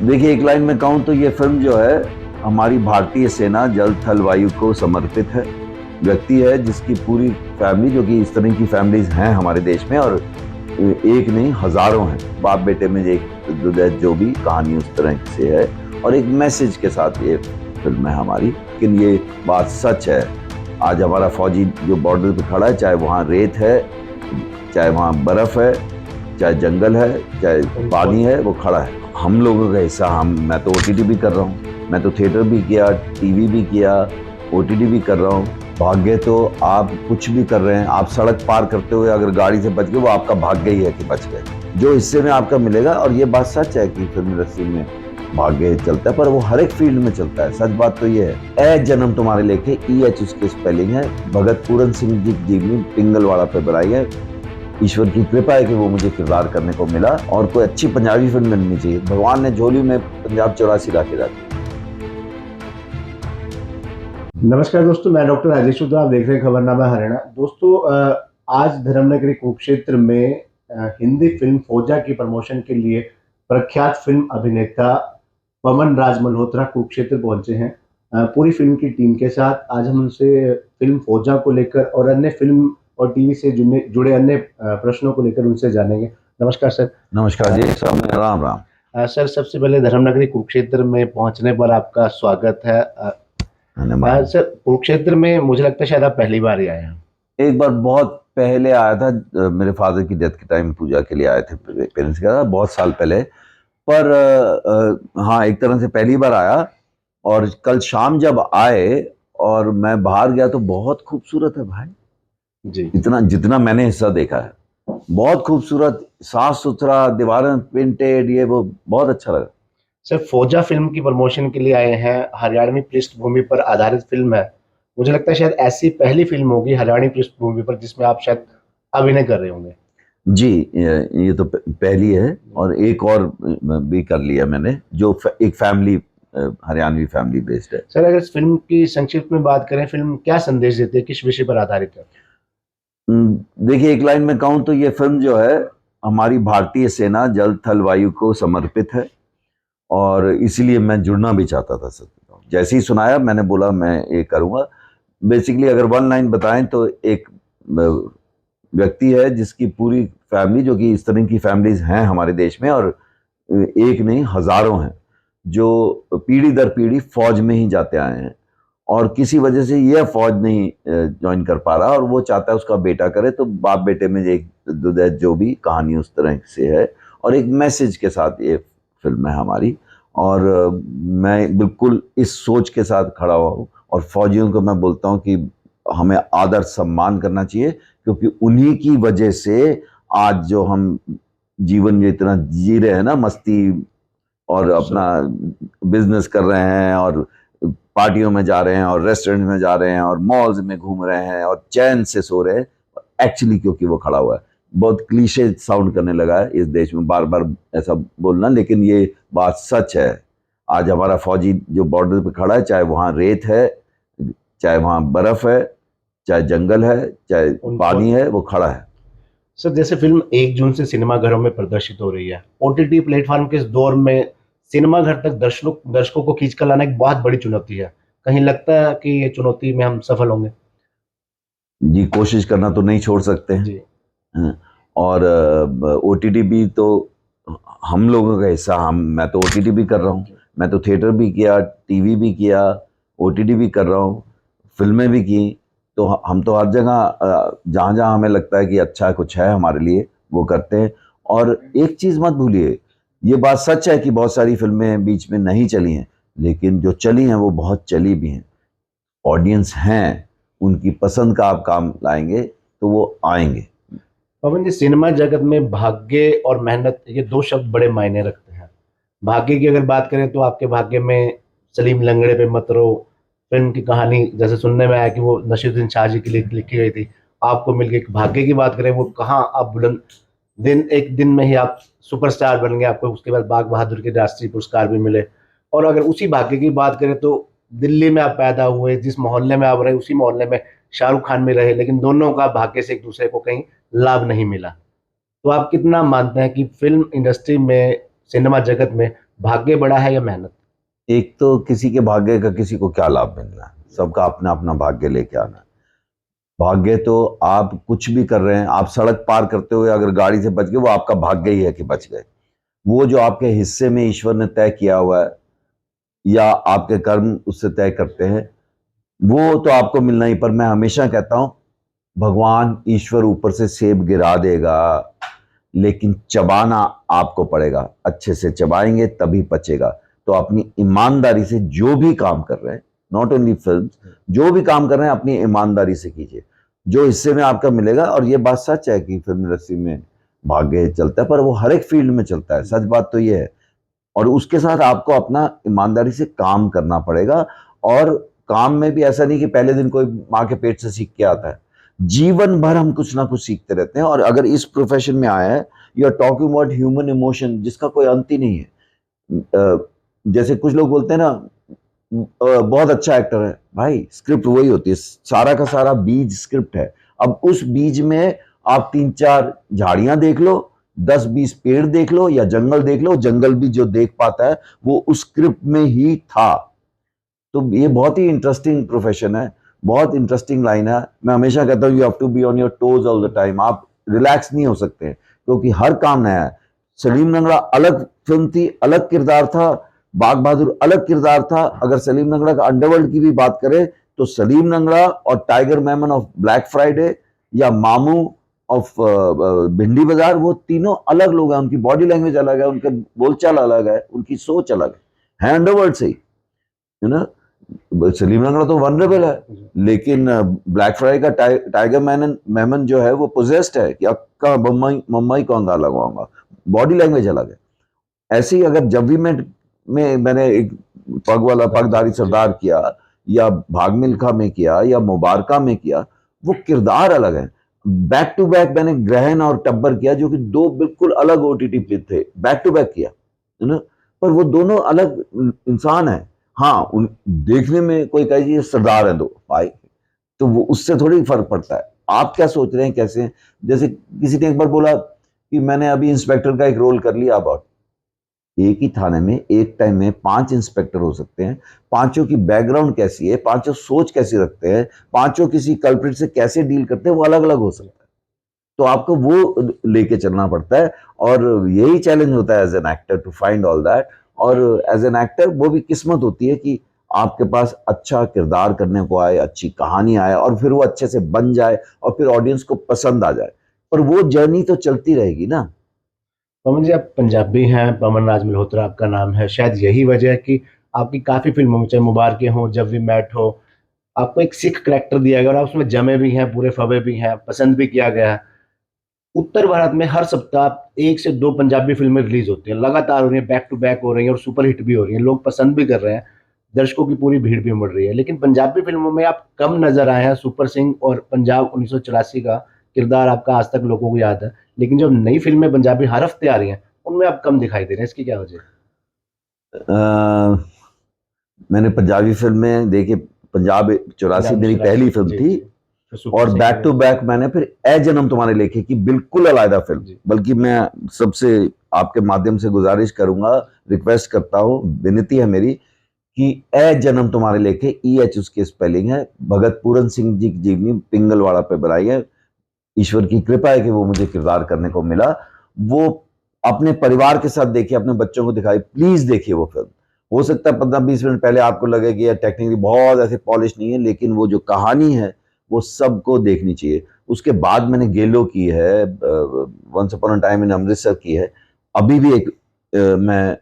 देखिए, एक लाइन में कहूँ तो ये फिल्म जो है हमारी भारतीय सेना जल थल वायु को समर्पित है। व्यक्ति है जिसकी पूरी फैमिली, जो कि इस तरह की फैमिलीज हैं हमारे देश में, और एक नहीं हजारों हैं। बाप बेटे में एक जो भी कहानी उस तरह से है, और एक मैसेज के साथ ये फिल्म है हमारी। लेकिन ये बात सच है, आज हमारा फौजी जो बॉर्डर पे खड़ा है, चाहे वहाँ रेत है, चाहे वहाँ बर्फ है, चाहे जंगल है, चाहे पानी है, वो खड़ा है। हम लोगों का हिस्सा, मैं तो ओटीटी भी कर रहा हूँ, मैं तो थिएटर भी किया, टीवी भी किया, ओटीटी भी कर रहा हूँ। भाग्य तो आप कुछ भी कर रहे हैं, आप सड़क पार करते हुए अगर गाड़ी से बच गए, वो आपका भाग्य ही है कि बच गए, जो हिस्से में आपका मिलेगा। और ये बात सच है कि फिल्म इंडस्ट्री में भाग्य चलता है, पर वो हर एक फील्ड में चलता है। सच बात तो ये है। ए जन्म तुम्हारे लेके, EH उसकी स्पेलिंग है। भगत पूरन सिंह जी की जीवनी पिंगलवाड़ा पे बनाई है। ईश्वर की कृपा है कि वो मुझे किरदार करने को मिला, और कोई अच्छी पंजाबी फिल्म मिलनी चाहिए। भगवान ने झोली में पंजाब 84 ला के रखी। नमस्कार दोस्तों, मैं डॉक्टर राजेश उद्रा, आप देख रहे हैं खबरनामा हरियाणा। दोस्तों, आज धर्मनगरी कुरुक्षेत्र में हिंदी फिल्म फौजा की प्रमोशन के लिए प्रख्यात फिल्म अभिनेता पवन राज मल्होत्रा कुरुक्षेत्र पहुंचे हैं पूरी फिल्म की टीम के साथ। आज हम उनसे फिल्म फौजा को लेकर और अन्य फिल्म और टीवी से जुड़े अन्य प्रश्नों को लेकर उनसे जानेंगे। नमस्कार सर। नमस्कार जी, सब राम राम। सर, सबसे पहले धर्मनगरी कुरुक्षेत्र में पहुंचने पर आपका स्वागत है। सर, कुरुक्षेत्र में मुझे लगता है शायद आप पहली बार ही आए हैं। एक बार बहुत पहले आया था, मेरे फादर की डेथ के टाइम पूजा के लिए आए थे पेरेंट्स के साथ, बहुत साल पहले। पर हाँ, एक तरह से पहली बार आया। और कल शाम जब आए और मैं बाहर गया तो बहुत खूबसूरत है भाई जी। इतना जितना मैंने हिस्सा देखा है, बहुत खूबसूरत, साफ सुथरा, दीवारें पेंटेड, ये वो बहुत अच्छा लगा। सर, फौजा फिल्म की प्रमोशन के लिए आए हैं। हरियाणवी पृष्ठभूमि पर आधारित फिल्म है। मुझे लगता है शायद ऐसी पहली फिल्म होगी हरियाणवी पृष्ठभूमि पर जिसमें आप शायद अभिनय कर रहे होंगे। जी, ये तो पहली है, और एक और भी कर लिया मैंने, जो एक फैमिली, हरियाणवी फैमिली बेस्ड है। सर, अगर इस फिल्म की संक्षिप्त में बात करें, फिल्म क्या संदेश देती है, किस विषय पर आधारित है? देखिए, एक लाइन में कहूँ तो ये फिल्म जो है हमारी भारतीय सेना जल थल वायु को समर्पित है, और इसीलिए मैं जुड़ना भी चाहता था। सर, जैसे ही सुनाया मैंने बोला मैं ये करूँगा। बेसिकली अगर वन लाइन बताएं तो एक व्यक्ति है जिसकी पूरी फैमिली, जो कि इस तरह की फैमिलीज हैं हमारे देश में, और एक नहीं हजारों हैं, जो पीढ़ी दर पीढ़ी फौज में ही जाते आए हैं, और किसी वजह से यह फौज नहीं ज्वाइन कर पा रहा, और वो चाहता है उसका बेटा करे। तो बाप बेटे में एक जो भी कहानी उस तरह से है, और एक मैसेज के साथ ये फिल्म है हमारी। और मैं बिल्कुल इस सोच के साथ खड़ा हुआ हूँ, और फौजियों को मैं बोलता हूँ कि हमें आदर सम्मान करना चाहिए, क्योंकि उन्हीं की वजह से आज जो हम जीवन में इतना जी रहे हैं ना, मस्ती, और अपना बिजनेस कर रहे हैं, और पार्टियों में जा रहे हैं, और रेस्टोरेंट में जा रहे हैं, और मॉल्स में घूम रहे हैं, और चैन से सो रहे हैं, एक्चुअली क्योंकि वो खड़ा हुआ है। बहुत क्लीशे साउंड करने लगा है इस देश में बार बार ऐसा बोलना, लेकिन ये बात सच है। आज हमारा फौजी जो बॉर्डर पे खड़ा है, चाहे वहाँ रेत है, चाहे वहाँ बर्फ है, चाहे जंगल है, चाहे पानी है, वो खड़ा है। सर, जैसे फिल्म 1 जून से सिनेमाघरों में प्रदर्शित हो रही है, OTT प्लेटफॉर्म के इस दौर में सिनेमाघर तक दर्शकों को खींच कर लाना एक बहुत बड़ी चुनौती है। कहीं लगता है कि ये चुनौती में हम सफल होंगे? जी, कोशिश करना तो नहीं छोड़ सकते हैं। जी। और OTT भी तो हम लोगों का हिस्सा, मैं तो OTT भी कर रहा हूँ, मैं तो थिएटर भी किया, टीवी भी किया, OTT भी कर रहा हूँ, फिल्में भी की। तो हम तो हर जगह जहाँ जहाँ हमें लगता है कि अच्छा कुछ है हमारे लिए, वो करते हैं। और एक चीज़ मत भूलिए, ये बात सच है कि बहुत सारी फिल्में बीच में नहीं चली हैं, लेकिन जो चली हैं वो बहुत चली भी हैं। ऑडियंस हैं, उनकी पसंद का आप काम लाएंगे तो वो आएंगे। पवन जी, सिनेमा जगत में भाग्य और मेहनत, ये दो शब्द बड़े मायने रखते हैं। भाग्य की अगर बात करें तो आपके भाग्य में सलीम लंगड़े पे मत रहो फिल्म की कहानी जैसे सुनने में आया कि वो नसीरुद्दीन शाह जी के लिए लिखी गई थी, आपको मिल गई। भाग्य की बात करें, वो कहाँ आप बुलंद एक दिन में ही आप सुपरस्टार बन गए, आपको उसके बाद बाग बहादुर के राष्ट्रीय पुरस्कार भी मिले। और अगर उसी भाग्य की बात करें तो दिल्ली में आप पैदा हुए, जिस मोहल्ले में आप रहे उसी मोहल्ले में शाहरुख खान भी रहे, लेकिन दोनों का भाग्य से एक दूसरे को कहीं लाभ नहीं मिला। तो आप कितना मानते हैं कि फिल्म इंडस्ट्री में, सिनेमा जगत में भाग्य बड़ा है या मेहनत? एक तो किसी के भाग्य का किसी को क्या लाभ मिलना है, सबका अपना अपना भाग्य लेके आना है। भाग्य तो आप कुछ भी कर रहे हैं, आप सड़क पार करते हुए अगर गाड़ी से बच गए, वो आपका भाग्य ही है कि बच गए। वो जो आपके हिस्से में ईश्वर ने तय किया हुआ है या आपके कर्म उससे तय करते हैं, वो तो आपको मिलना ही। पर मैं हमेशा कहता हूं, भगवान ईश्वर ऊपर से सेब गिरा देगा, लेकिन चबाना आपको पड़ेगा। अच्छे से चबाएंगे तभी पचेगा। तो अपनी ईमानदारी से जो भी काम कर रहे हैं, नॉट ओनली फिल्म, जो भी काम कर रहे हैं अपनी ईमानदारी से कीजिए, जो हिस्से में आपका मिलेगा। और ये बात सच है कि फिल्म इंडस्ट्री में भाग्य चलता है, पर वो हर एक फील्ड में चलता है, सच बात तो ये है। और उसके साथ आपको अपना ईमानदारी से काम करना पड़ेगा। और काम में भी ऐसा नहीं कि पहले दिन कोई माँ के पेट से सीख के आता है, जीवन भर हम कुछ ना कुछ सीखते रहते हैं। और अगर इस प्रोफेशन में आए हैं, you are talking about human emotion, जिसका कोई अंत ही नहीं है। जैसे कुछ लोग बोलते हैं ना, बहुत अच्छा एक्टर है भाई, स्क्रिप्ट वही होती है, सारा का सारा बीज स्क्रिप्ट है। अब उस बीज में आप 3-4 झाड़ियां देख लो, 10-20 पेड़ देख लो या जंगल देख लो, जंगल भी जो देख पाता है वो उस स्क्रिप्ट में ही था। तो ये बहुत ही इंटरेस्टिंग प्रोफेशन है, बहुत इंटरेस्टिंग लाइन है। मैं हमेशा कहता हूँ you have to be on your toes all the time. आप रिलैक्स नहीं हो सकते क्योंकि हर काम नया है। सलीम लंगड़ा अलग फिल्म थी, अलग किरदार था। बाग बहादुर अलग किरदार था। अगर सलीम लंगड़ा का अंडरवर्ल्ड की भी बात करें तो सलीम लंगड़ा और tiger Memon of black Friday या मामू ऑफ भिंडी बाजार, वो तीनों अलग लोग हैं। उनकी बॉडी लैंग्वेज अलग है, उनका बोलचाल अलग है, उनकी सोच अलग है अंडरवर्ल्ड से ही, यू नो। सलीम लंगड़ा तो वनरेबल है, लेकिन ब्लैक फ्राइडे का टाइगर मेमन जो है वो पोजेस्ड है कि अक्का मम्मा को अंगा लगवाऊंगा। बॉडी लैंग्वेज अलग है। ऐसे ही अगर जब भी मैंने एक पग वाला पगधारी सरदार किया या भाग मिल्खा में किया या मुबारका में किया, वो किरदार अलग है। बैक टू बैक मैंने ग्रहण और टब्बर किया, जो कि दो बिल्कुल अलग ओटीटी पे थे, बैक टू बैक किया, है ना। पर वो दोनों अलग इंसान है। हाँ, उन देखने में कोई कहे ये सरदार है दो भाई, तो वो उससे थोड़ी फर्क पड़ता है आप क्या सोच रहे हैं कैसे हैं। जैसे किसी ने एक बार बोला कि मैंने अभी इंस्पेक्टर का एक रोल कर लिया। अब एक ही थाने में एक टाइम में 5 इंस्पेक्टर हो सकते हैं, पांचों की बैकग्राउंड कैसी है, पांचों सोच कैसी रखते हैं, पांचों किसी कल्प्रिट से कैसे डील करते हैं, वो अलग अलग हो सकता है। तो आपको वो लेके चलना पड़ता है। और यही चैलेंज होता है as an actor, to find all that. और एज एन एक्टर वो भी किस्मत होती है कि आपके पास अच्छा किरदार करने को आए, अच्छी कहानी आए और फिर वो अच्छे से बन जाए और फिर ऑडियंस को पसंद आ जाए। पर वो जर्नी तो चलती रहेगी ना। पवन जी, आप पंजाबी हैं, पवन राज मल्होत्रा आपका नाम है। शायद यही वजह है कि आपकी काफ़ी फिल्मों में, चाहे मुबारकें हों, जब वी मेट हो, आपको एक सिख करेक्टर दिया गया और आप उसमें जमे भी हैं, पूरे फबे भी हैं, पसंद भी किया गया है। उत्तर भारत में हर सप्ताह 1 से 2 पंजाबी फिल्में रिलीज होती हैं, लगातार हो रही हैं, बैक टू बैक हो रही हैं और सुपर हिट भी हो रही हैं, लोग पसंद भी कर रहे हैं, दर्शकों की पूरी भीड़ भी उमड़ रही है। लेकिन पंजाबी फिल्मों में आप कम नजर आए हैं। सुपर सिंह और पंजाब 1984 का किरदार आपका आज तक लोगों को याद है, लेकिन जब नई फिल्में पंजाबी हर हफ्ते आ रही हैं उनमें आप कम दिखाई दे रहे हैं। इसकी क्या वजह है? अ, मैंने पंजाबी फिल्में देखी। पंजाब 84 मेरी पहली फिल्म जी थी। जी। फिर सुपर और सिंह बैक टू बैक मैंने फिर ए जन्म तुम्हारे लेखे की, बिल्कुल अलग फिल्म। जी। बल्कि मैं सबसे आपके माध्यम से गुजारिश करूंगा, रिक्वेस्ट करता हूं, विनती है मेरी कि ए जन्म तुम्हारे लेखे, EH उसकी स्पेलिंग है, भगत पूरन सिंह जी की जीवनी पिंगलवाड़ा पे बनाई है। ईश्वर की कृपा है कि वो मुझे किरदार करने को मिला। वो अपने परिवार के साथ देखिए, अपने बच्चों को दिखाई, प्लीज देखिए वो फिल्म। हो सकता है 15-20 मिनट पहले आपको लगे कि टेक्निकली बहुत ऐसे पॉलिश नहीं है, लेकिन वो जो कहानी है वो सबको देखनी चाहिए। उसके बाद मैंने गेलो की है, once upon a time in Amritsar की है। अभी भी मैं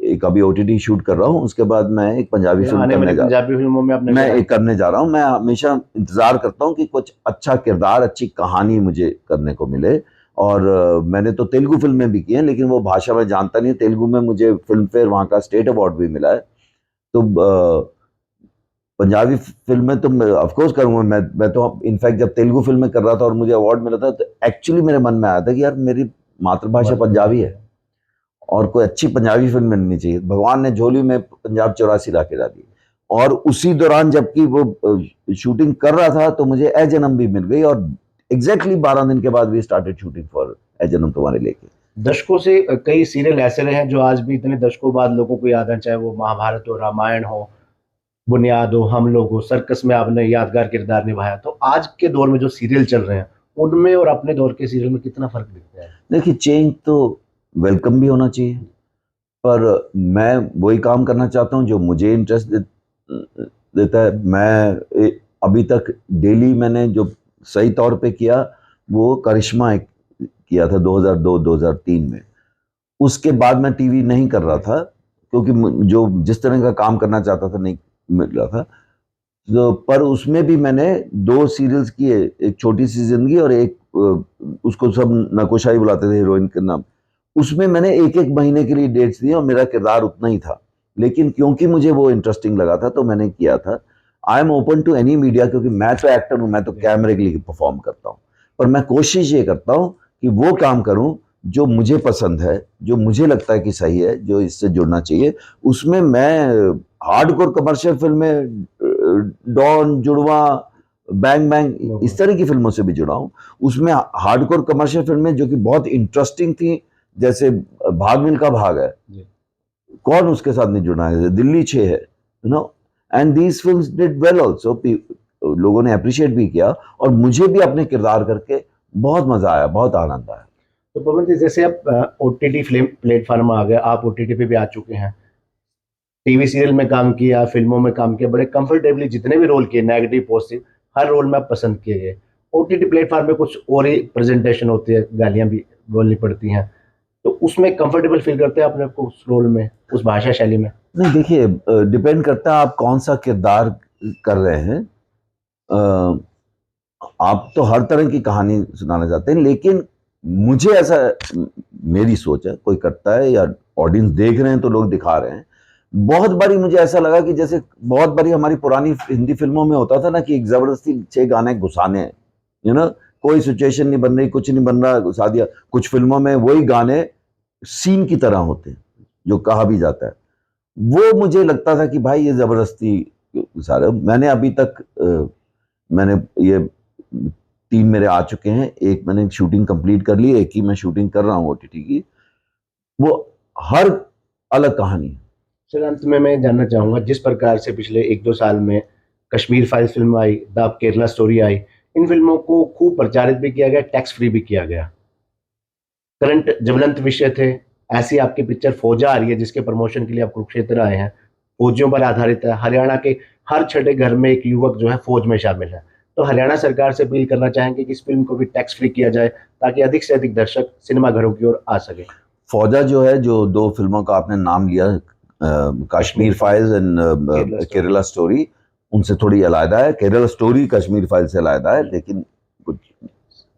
एक अभी OTT शूट कर रहा हूँ। उसके बाद मैं एक पंजाबी फिल्म आने वाली करने जा रहा हूँ। पंजाबी फिल्मों में आपने मैं एक करने जा रहा हूं। मैं हमेशा इंतजार करता हूं कि कुछ अच्छा किरदार, अच्छी कहानी मुझे करने को मिले। और मैंने तो तेलुगु फिल्में भी की हैं, लेकिन वो भाषा मैं जानता नहीं। तेलुगु में मुझे फिल्म फेयर वहाँ का स्टेट अवार्ड भी मिला है। तो पंजाबी फिल्में तो ऑफ कोर्स करूंगा। मैं तो इनफैक्ट जब तेलुगु फिल्में कर रहा था और मुझे अवार्ड मिला था, तो एक्चुअली मेरे मन में आया था कि यार मेरी मातृभाषा पंजाबी है और कोई अच्छी पंजाबी फिल्म मिलनी चाहिए। भगवान ने झोली में पंजाब 84 ला के डाली। और उसी दौरान जबकि वो शूटिंग कर रहा था तो मुझे ए जन्म भी मिल गई। और एग्जैक्टली 12 दिन के बाद we started shooting for a जन्म तुम्हारे लेके। दशकों से कई सीरियल ऐसे रहे हैं जो आज भी इतने दशकों बाद लोगों को याद है, चाहे वो महाभारत हो, रामायण हो, बुनियाद हो, हम लोग हो, सर्कस में आपने यादगार किरदार निभाया। तो आज के दौर में जो सीरियल चल रहे हैं, उनमें और अपने दौर के सीरियल में कितना फर्क दिखता है? देखिए, चेंज तो वेलकम भी होना चाहिए, पर मैं वही काम करना चाहता हूँ जो मुझे इंटरेस्ट देता है। अभी तक डेली मैंने जो सही तौर पे किया वो करिश्मा एक किया था 2002-2003 में। उसके बाद मैं टीवी नहीं कर रहा था क्योंकि जो जिस तरह का काम करना चाहता था नहीं मिल रहा था। तो पर उसमें भी मैंने 2 सीरियल्स किए, एक छोटी सी जिंदगी और एक उसको सब नकोशाई बुलाते थे हीरोइन के नाम। उसमें मैंने एक एक महीने के लिए डेट्स दिए और मेरा किरदार उतना ही था, लेकिन क्योंकि मुझे वो इंटरेस्टिंग लगा था तो मैंने किया था। I am open to any media, क्योंकि मैं तो एक्टर हूँ, मैं तो कैमरे के लिए परफॉर्म करता हूँ, पर मैं कोशिश ये करता हूँ कि वो काम करूँ जो मुझे पसंद है, जो मुझे लगता है कि सही है, जो इससे जुड़ना चाहिए। उसमें मैं हार्डकोर कमर्शियल फिल्में, डॉन, जुड़वा, बैंग बैंग, इस तरह की फिल्मों से भी जुड़ा हूँ। उसमें हार्डकोर कमर्शियल फिल्में जो कि बहुत इंटरेस्टिंग थी, जैसे भाग मिल्खा भाग है, कौन उसके साथ नहीं जुड़ा है, दिल्ली 6 है, you know, and these films did well also, लोगों ने अप्रिशिएट भी किया और मुझे भी अपने किरदार करके बहुत मजा आया, बहुत आनंद आया। तो पवन जी, जैसे अब ओटीटी फिल्म प्लेटफॉर्म आ गया, आप ओटीटी पे भी आ चुके हैं, टीवी सीरियल में काम किया, फिल्मों में काम किया, बड़े कंफर्टेबली जितने भी रोल किए, नेगेटिव पॉजिटिव, हर रोल में आप पसंद किए गए। ओटीटी प्लेटफॉर्म में कुछ और ही प्रेजेंटेशन होती है, गालियां भी बोलनी पड़ती हैं, तो उसमें कंफर्टेबल फील करते हैं अपने को उस रोल में, उस भाषा शैली में? नहीं, देखिए, डिपेंड करता है आप कौन सा किरदार कर रहे हैं। आप तो हर तरह की कहानी सुनाना चाहते हैं, लेकिन मुझे ऐसा, मेरी सोच है, कोई करता है या ऑडियंस देख रहे हैं तो लोग दिखा रहे हैं। बहुत बारी मुझे ऐसा लगा कि जैसे बहुत बारी हमारी पुरानी हिंदी फिल्मों में होता था ना कि एक जबरदस्ती 6 गाने घुसाने हैं, यू नो, कोई सिचुएशन नहीं बन रही, कुछ नहीं बन रहा, घुसा दिया। कुछ फिल्मों में वही गाने सीन की तरह होते हैं, जो कहा भी जाता है। वो मुझे लगता था कि भाई ये जबरदस्ती सारे। मैंने अभी तक मैंने ये 3 मेरे आ चुके हैं, एक मैंने शूटिंग कंप्लीट कर ली, एक ही मैं शूटिंग कर रहा हूँ ओटीटी की। वो हर अलग कहानी है। सर, अंत में मैं जानना चाहूंगा, जिस प्रकार से पिछले 1-2 साल में कश्मीर फाइल्स फिल्म आई, द केरला स्टोरी आई, इन फिल्मों को खूब प्रचारित भी किया गया, टैक्स फ्री भी किया गया। करंट ज्वलंत विषय थे, ऐसी आपकी पिक्चर फौजा आ रही है जिसके प्रमोशन के लिए आप कुरुक्षेत्र आए हैं, फौजियों पर आधारित है। हरियाणा के हर छठे घर में एक युवक जो है फौज में शामिल है। तो हरियाणा सरकार से अपील करना चाहेंगे कि इस फिल्म को भी टैक्स फ्री किया जाए ताकि अधिक से अधिक दर्शक सिनेमा घरों की ओर आ सके। फौजा जो है, जो 2 फिल्मों का आपने नाम लिया, Kashmir files and Kerala story, उनसे थोड़ी अलग है। केरला स्टोरी कश्मीर फाइल से अलग है, लेकिन कुछ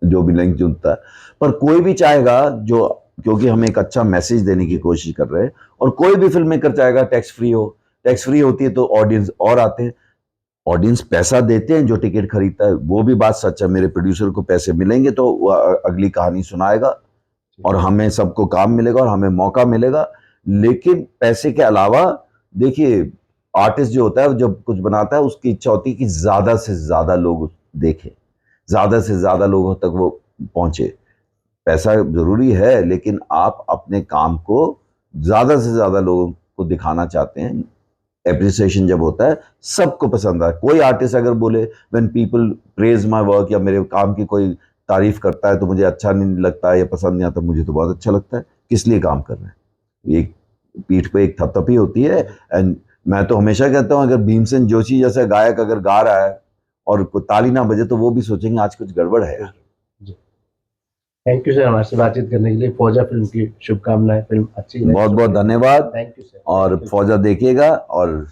जो भी लिंक जुड़ता है। पर कोई भी चाहेगा, जो, क्योंकि हम एक अच्छा मैसेज देने की कोशिश कर रहे हैं, और कोई भी फिल्म मेकर चाहेगा टैक्स फ्री हो। टैक्स फ्री होती है तो ऑडियंस और आते हैं, ऑडियंस पैसा देते हैं जो टिकट खरीदता है, वो भी बात सच है। मेरे प्रोड्यूसर को पैसे मिलेंगे तो वो अगली कहानी सुनाएगा और हमें सबको काम मिलेगा और हमें मौका मिलेगा। लेकिन पैसे के अलावा, देखिए, आर्टिस्ट जो होता है जब कुछ बनाता है उसकी इच्छा होती है कि ज्यादा से ज्यादा लोग देखें, ज्यादा से ज्यादा लोगों तक वो पहुंचे। पैसा जरूरी है, लेकिन आप अपने काम को ज्यादा से ज्यादा लोगों को दिखाना चाहते हैं। एप्रिसिएशन जब होता है, सबको पसंद आता है। कोई आर्टिस्ट अगर बोले when people praise my work, या मेरे काम की कोई तारीफ करता है तो मुझे अच्छा नहीं लगता है या पसंद नहीं आता, मुझे तो बहुत अच्छा लगता है। किस लिए काम कर रहे हैं? एक पीठ पे एक थपथपी होती है। एंड मैं तो हमेशा कहता हूँ, अगर भीमसेन जोशी जैसा गायक अगर गा रहा है और कोई ताली ना बजे तो वो भी सोचेंगे आज कुछ गड़बड़ है यार। थैंक यू सर, हमारे से बातचीत करने के लिए। फौजा फिल्म की शुभकामनाएं, फिल्म अच्छी है। बहुत बहुत धन्यवाद। Thank you sir. और फौजा देखिएगा और